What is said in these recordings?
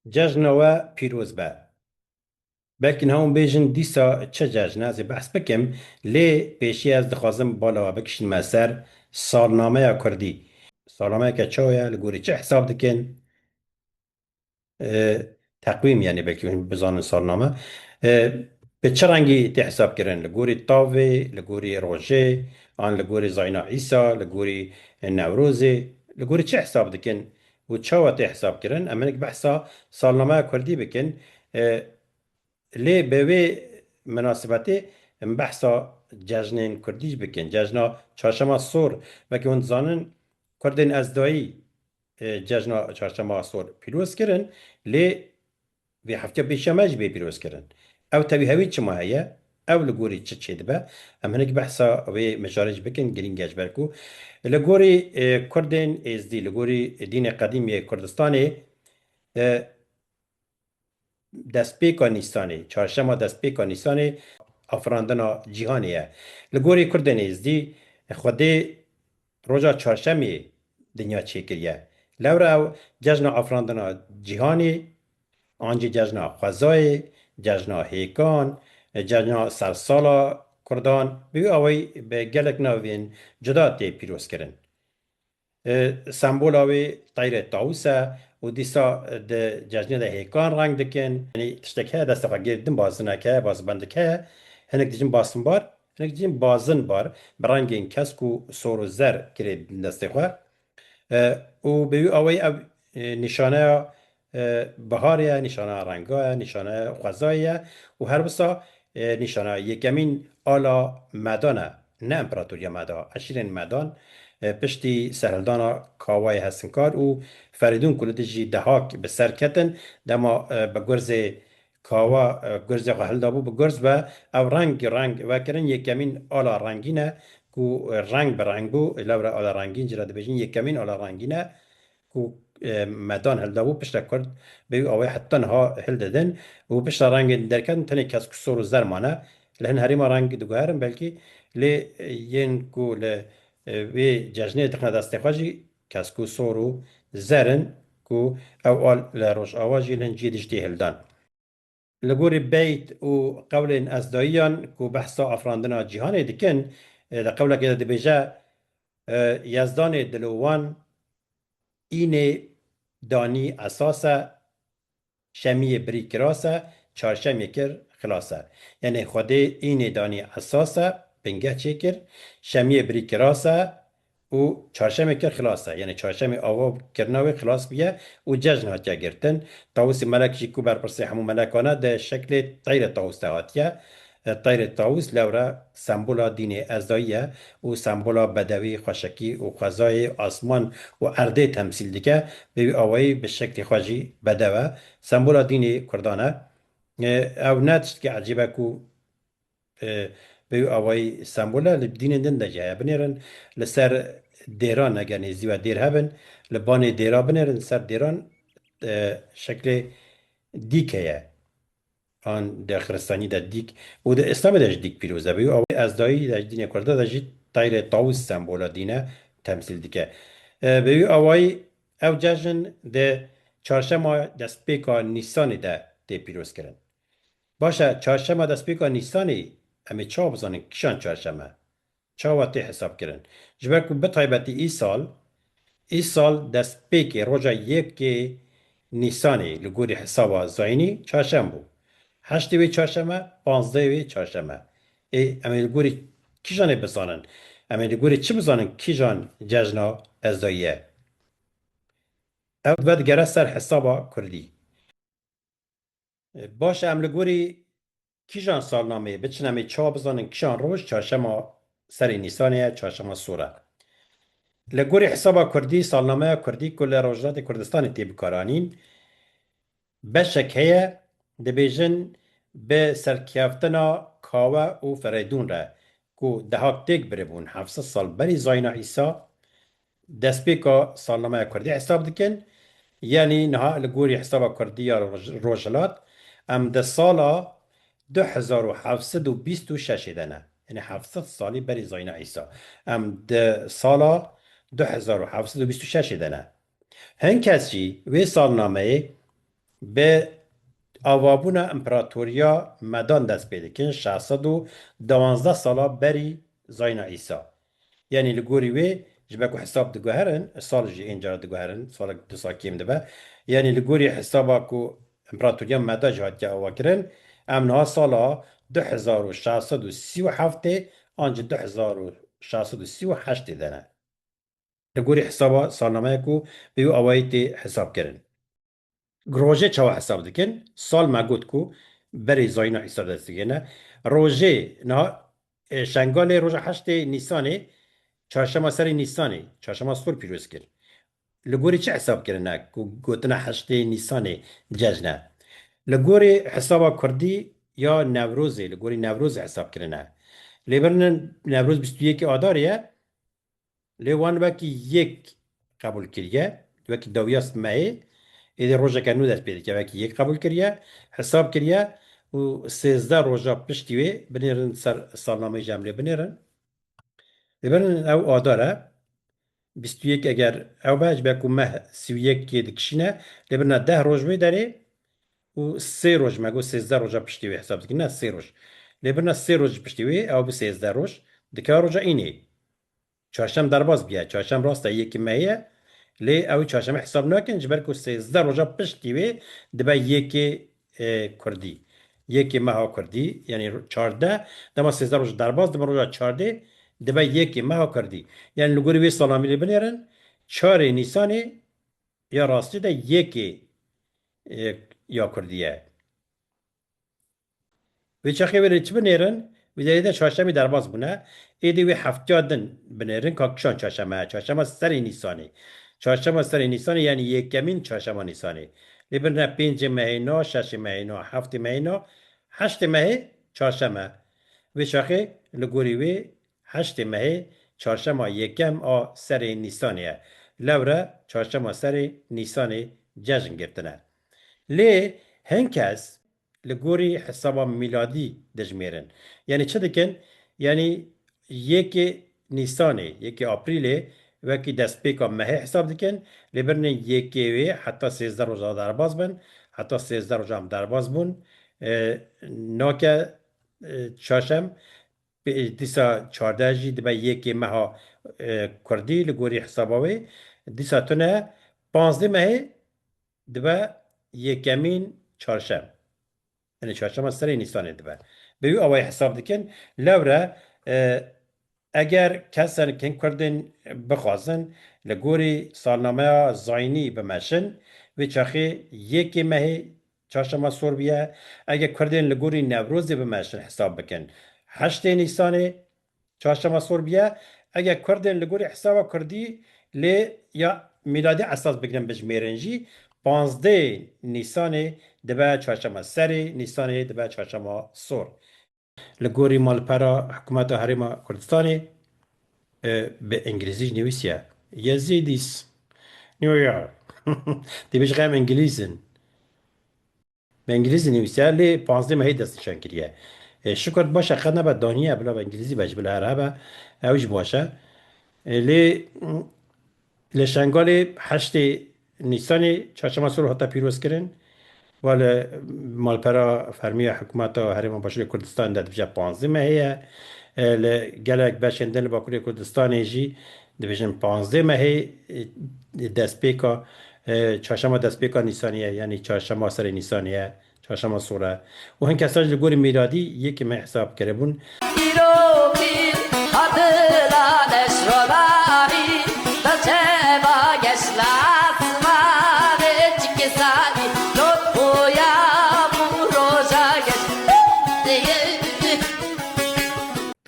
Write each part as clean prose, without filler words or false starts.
ججنا و پیروز به بلکن هم بیجن دیسا چه ججنا زی بحث بکم لی پیشی از دخوازم بالا و بکشن مسر سالنامه کردی سالنامه که چویا لگوری چه حساب دکن اه، تقویم یعنی بلکه بزانن سالنامه اه، به چه رنگی تی حساب کرن لگوری تاوی لگوری روژه آن لگوری زاینا عیسا لگوری نوروزی لگوری چه حساب دکن و چه تی حساب کرن امنک بحثا سالنامه کردی بکن ليه بوي مناسبتي بحثا ججنين كرديش بكن ججنا چهارشنبه سور وكي هون زانن كردين ازدایی ججنا چهارشنبه سور پیروز کرن لی وی هفته پیشمج بی پیروز کرن او تبي هوی چما هيا او لگوری چه چه دبا ام هنك بحثا وی مجارج بکن گرینگاج برکو لگوری کردین ازدی لگوری دین قدیم کردستانی دەستپێکا نیسانê çarşema destpêka Nîsanê afirandina cîhanê ye. Li gorî Kurdên êzî Xwedê roja çarşemê dinya çêkiriye. Lewra ew cejna afirandina cîhanê an jî cejna xwezayê, cejna hêkan, cejna sersala Kurdan bi wî awayî bi gelek navên cuda tê pîrozkirin. Sembola wê tayrê tawûs e û dîsa di cejnê de hêkan reng dikin. Yani tiştek heye destê xwe girdin bazinek heye, bazibendek heye. Hinek dijin basınbar, hinek dijin bazin bar. Bi rengên kesk û sor û zer kirê destê xwe. û bi wî awayî ev nîşaneya biharê ye, nîşaneya renga ye, nîşaneya xwezayê ye û her wisa nîşaneya yekemîn ala medan e. Ne împeratoriya meda, eşîrên medan piştî serhildana kawayê hesinkar û Ferîdûn Kulîdî jî dehak bi ser ketin dema bi gurzê kawa gurzê xwe hildabû bi gurz be ev reng vekirin yekemîn ala rengîn e ku reng bi reng bû lewre ala rengîn jî re dibêjin yekemîn ala rengîn e ku medan hildabû pişta Kurd bi wî awayî heta niha hildidin û pişta rengên derketin tenê kesk û sor û zer mane li hin herêma reng diguherin belkî lê yên ku li wê cejnê dixine destê xwe jî kesk û sor û zerin ku ew al li Rojava jî li hin cî dijitê hildan. Li gorî beyt û qewlên ezdayiyan ku behsa afirandina cîhanê dikin li qewlekê de dibêje Yezdanê dilowan înê danî esas e şemiyê birî kiras e çarşemê kir xilas e. Yani Xwedê înê danî esas e bingeh çêkir şemiyê birî kiras e û çarşemê kir xilas e. Yani çarşemê ava kirina wê xilas bûye û cejn hatiye girtin. Tawûsê melek jî ku berpirsê hemû melekan e di şeklê tayrê tawûs de hatiye. Tayrê tawûs lewre sembola dînê ezdayî ye û sembola bedewî, xweşekî û xwezayê, asman û erdê temsîl dike. Bi wî awayî bi şeklê xwe jî bedew e. Sembola dînê Kurdan e. Ew ne tiştekî ecîb e ku bi wî awayî sembola li dînên din de jî heye. Binêrin li ser dêran eger nêzî ve dêr hebin li banê dêra binêrin li ser dêran şeklê dîk heye. An de xiristanî de dîk û di İslamê de jî dîk pîroz e. Bi wî awayî ezdayî de dînê Kurda de jî tayrê tawûs sembola dîne temsîl dike. Bi wî awayî ev cejn di çarşema destpêka Nîsanê de tê pîrozkirin. Baş e çarşema destpêka Nîsanê em ê çawa bizanin kîjan çarşeme? Çawa tê hesabkirin? Ji ber ku bi taybetî îsal destpêkê roja yekê Nîsanê li gorî hesaba zayînî çarşem bû. Heştê wê çarşeme, panzdehê wê çarşeme. Em ê li gorî kîjan ê bizanin? Em ê li gorî çi bizanin kîjan cejna ezdayî ye? Ew vedigere ser hesaba Kurdî. Baş e em li gorî kîjan salnameyê biçin em ê çawa bizanin kîjan roj çarşema serê Nîsanê ye çarşema sor e. Li gorî hesaba Kurdî salnameya Kurdî ku li Rojhilatê Kurdistanê tê bikaranîn beşek heye dibêjin bi serkeftina kawe û Ferêdûn re ku dehak têk birîbûn 700 sal berî Zayna Îsa destpêka salnameya Kurdî hesab dikin. Yani niha li gorî hesaba Kurdî ya Rojhilat em di sala 2726 de ne. Yani 700 salî berî Zayna Îsa. Em di sala 2726 de ne. Hin kes jî wê salnameyê به آوابونا امپراتوریا مدان دست پیدا کن 612 سالا بری زاینا عیسی یعنی لگوری وی جبکو حساب دگوهرن سال جی اینجا دگوهرن سال دو سال کیم دبه یعنی لگوری حسابا کو امپراتوریا مدا جهات که آوا کرن امنها سالا 2637 آنج 2638 دنه لگوری حسابا سالنامه کو بیو آوایی تی حساب کرن روژه چاو حساب دکن سال ما گوت کو بری زاینا عیسی دست دیگه روژه نه شنگال روژه 8 نیسانه چهارشنبه سر نیسانه چهارشنبه سور پیروز کرد لگوری چه حساب کردن کو گوتنا 8 نیسانه جشنه لگوری حساب کردی یا نوروزه لگوری نوروز حساب کردن لیبرن نوروز 21 آداریه لیوان وکی یک قبول کریه وکی دویاست ماه ایده روژه کنو دست پیدا که وکی یک قبول کریه حساب کریه و 13 روژه پشتیوه بنیرن سر سالنامه جمله بنیرن لیبرن او آداره 21 اگر او باش بکو مه 31 که دکشینه لیبرن 10 روژ می داره و 3 روژ مگو 13 روژه پشتیوه حساب دکی نه 3 روژ لیبرن 3 روژ پشتیوه او به 13 روژ دکه روژه اینه چهارشنبه درباز بیاد چهارشنبه راسته یکی مایه لی او چهارشنبه حساب نکن جبر کو 13 روزا پشتیوه دبا یکی کردی یکی ماه کردی یعنی 14 دما 13 روز درباز دما روزا 14 دبا یکی ماه کردی یعنی لگوری وی سلامی لی بنیرن 4 نیسان یا راستی ده یکی یا کردیه و چخی ولی چی بنیرن و دیده چهارشنبه درباز بونه ایدی وی هفتادن بنیرن کاکشان چهارشنبه سر نیسانی چهارشنبه سر نیسانی یعنی یکمین چهارشنبه نیسانی لیبرنه 5 مهینا 6 مهینا 7 مهینا 8 مهی چهارشنبه و چخی لگوری وی 8 مهی چهارشنبه یکم سر نیسانیه لوره چهارشنبه سر نیسانی جشن گرفتنه لی هنکس لگوری حساب میلادی دجمیرن یعنی چه دکن یعنی یکی نیسانه یکی آپریله وکی دست پیکا مه حساب دکن لیبرن یکی وی حتی 13 روزا درباز بن حتی 13 روزا هم درباز بون ناکه چاشم دیسا 14 جی دبا یکی مه کردی لگوری حساباوی دیسا تونه 15 مه دبا یکمین چهارشنبه یعنی چهارشنبه سر نیسان دبه به او آوای حساب دکن لوره اگر کسان کن کردن بخوازن لگوری سالنامه زاینی بمشن و چاخی یکی مهی چهارشنبه سور بیه اگر کردن لگوری نوروزی بمشن حساب بکن 8 نیسان چهارشنبه سور بیه اگر کردن لگوری حساب کردی لی یا میلادی اساس بگیرن بجمیرنجی 15 نیسان دبا چهارشنبه سری نیسان دبا چهارشنبه سور لگوری مالپرا حکومت حریم کردستانی به انگلیسی نویسیه یزیدیس نیویورک دی بهش غیم انگلیسن به انگلیسی نویسیه لی 15 مهی دستشان کریه شکر باشه خد نبا دانیه بلا به انگلیسی باشه بلا عربه اوش باشه لی لشنگال 8 نیسان چهارشنبه سور حتی پیروز کردن ولی مالپرا فرمی حکومت حریم باشوری کردستان داد بجا 15 مهیه گلک بشندن باکوری کردستان جی دیویژن 15 مهی دست پیکا چهارشنبه دست پیکا نیسانیه یعنی چهارشنبه سر نیسانیه چهارشنبه سوره و هن کساج لگوری میلادی یکی مه حساب کرده بون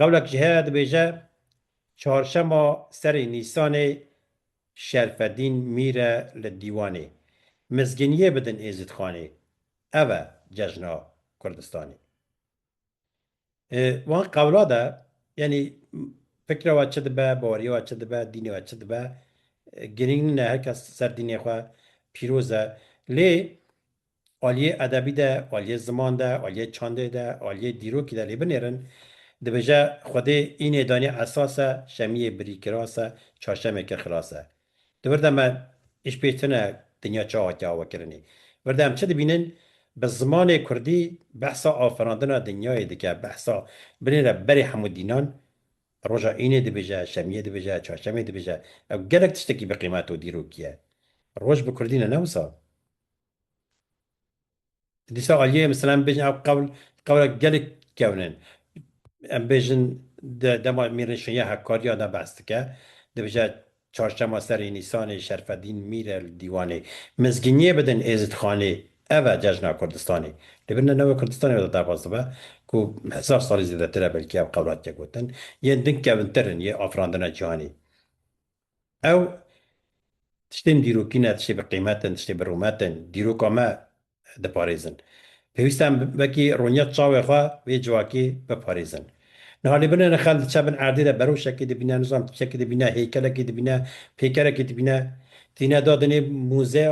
قبلك جهاد بيجا چهارشنبه سر نیسان شرفدین میره لدیوانه مزگینیه بدن ایزید خانه اوه ججنا کردستانی وان قولا ده یعنی فکر واد چه دبه باوری واد چه دبه دینی واد چه دبه گرینگ نه هر کس سر دینی خواه پیروزه لی آلیه ادبی ده آلیه زمان ده آلیه چانده ده آلیه دیروکی ده لی بنیرن دبجه خود این دانی اساسه شمیه بری کراسه چهارشنبه که خلاصه دورده من ایش پیتنه دنیا چه آتی آوا کرنی و ورده ام چه دبینن به زمان کردی بحثا آفراندن دنیای دیگه بحثا بنین بری حمودینان روژا اینه دبیجه شمیه دبیجه چهارشنبه دبیجه او گلک تشتکی به قیمت و دیروکیه روش بکردین نوسا دیسا آلیه مثلا بجن او قول گلک کونن ام بجن دما میرن شیعه هکاریا دا بست که دبیجه چهارشنبه سر نیسان شرفدین میره دیوانه مزگینیه بدن ازد خانه اوه جشن کردستانی لبنان نوه کردستانی و در بازده با که 1000 سال زیده تره بلکه او قولات که گوتن یه دنگ که ونترن یه آفراندن جهانی او تشتین دیروکینه تشتی به قیمتن تشتی به رومتن دیروک آمه دپاریزن پێویستان وەکی ڕۆنیەت چاوێ خوا وێ جواکی بپارێزن نهالی بنێنە خەڵ چەبن ئاردێدا بەرەوشێکی دەبینە نظام شێکی دەبینە هەیکەلێکی دەبینە پێکەرێکی دەبینە تینە دادنێ موزێ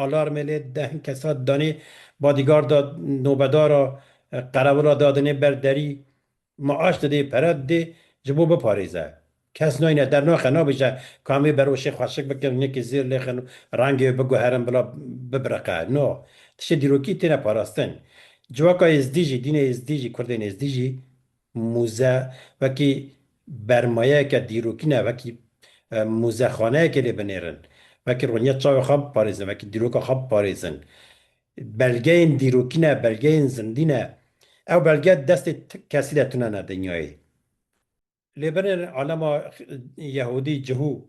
ئالارمێ لێ دەهن کەسات دانێ بادیگار دا نۆبەدارە قەرەوڵا دادنێ بەردەری معاش دەدێ پەرەت دێ ji bo biparêze kes nayne dernaxe nabêje kamê berûşê xweşik bikin nekî zêr lêxin rengê biguherin bila bibreqe no tiştê dîrokî têne parastin civaka êzdî jî dînê êzdî jî kurdên êzdî jî mûze wekî bermayeyeke dîrokî ne wekî mûzexaneyekê lê binêrin wekî rûniyet çavê xwe biparêzin wekî dîroka xwe biparêzin belgeyên dîrokî ne belgeyên zindî ne ew belge destê kesî de tune ne dinyayê لبنان علما يهودي جهو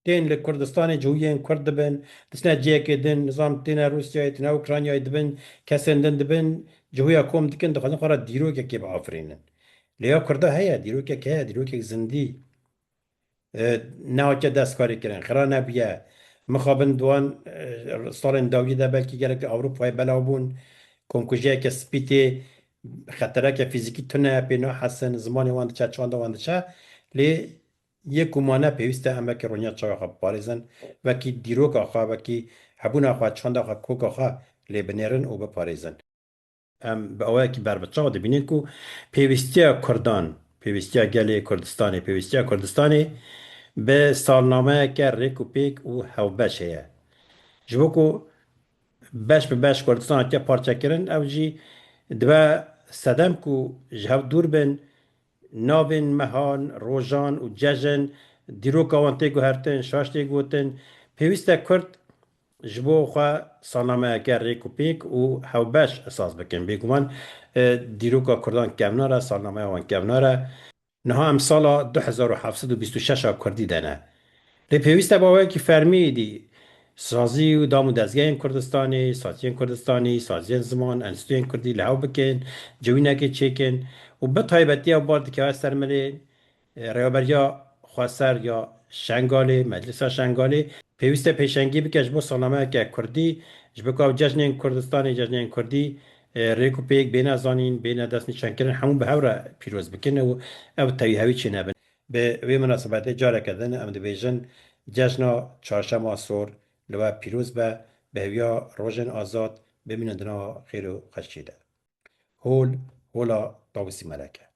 تين لكردستان جهويين كرد دبن تسنا جيك دن نظام تينا روسيا تينا اوكرانيا دبن كسن دن دبن جهويا كوم دكن دخلن قرا ديروك كيف عفرينن ليا كردا هيا ديروك كه ديروك زندي ناوچه دستکاری کردن خرا نبیه مخابن دوان ستالین داویده بلکه گرک اوروپای بلاو بون کنکوژه که سپیتی خطره که فیزیکی تونه پینا حسن زمانی وانده چه چانده وانده چه لی یک گمانه پیوسته همه که رونیت چاوه خواه پاریزن و کی دیروک آخواه و کی حبون آخواه چانده آخواه کوک آخواه لی بنیرن او بپاریزن به اوه که بر بچه ده بینید که پیوستی کردان پیوستی گلی کردستانی پیوستی کردستانی به سالنامه که ریک و پیک و هوبش هیه جبو که بش به بش کردستان که پارچه کرن او جی دو سدم کو جهو دور بن ناوین مهان روژان و جژن دیروکا وانتی گو هرتن شاشتی گوتن پیوسته کرد جبو خوا سالنامه اگر ریک و پیک و هو بش اساس بکن بگوان دیروکا کردان کمناره سالنامه وان کمناره نها ام سالا 2726 کردی دنه لی پیوسته باوه که فرمیدی سازی و دام و دزگین کردستانی سازین کردستانی سازین زمان انستوین کردی لحو بکن جوینه که چکن و به طایبتی او بارد که هستر ملین ریابریا خواستر یا شنگالی مجلس شنگالی پیوسته پیشنگی بکش بو سالنامه که کردی جبکو او جشن کردستانی جشن کردی ریکو پیک بین ازانین بین دست نشان کردن همون به هوره پیروز بکنه و او تایی هوی چی نبن به وی مناسبت جاره کردن ام دیویژن جشن چهارشنبه سور لوا پیروز به هویا روژن آزاد ببینندنا خیر و خشیده هول هولا طاوسی ملکه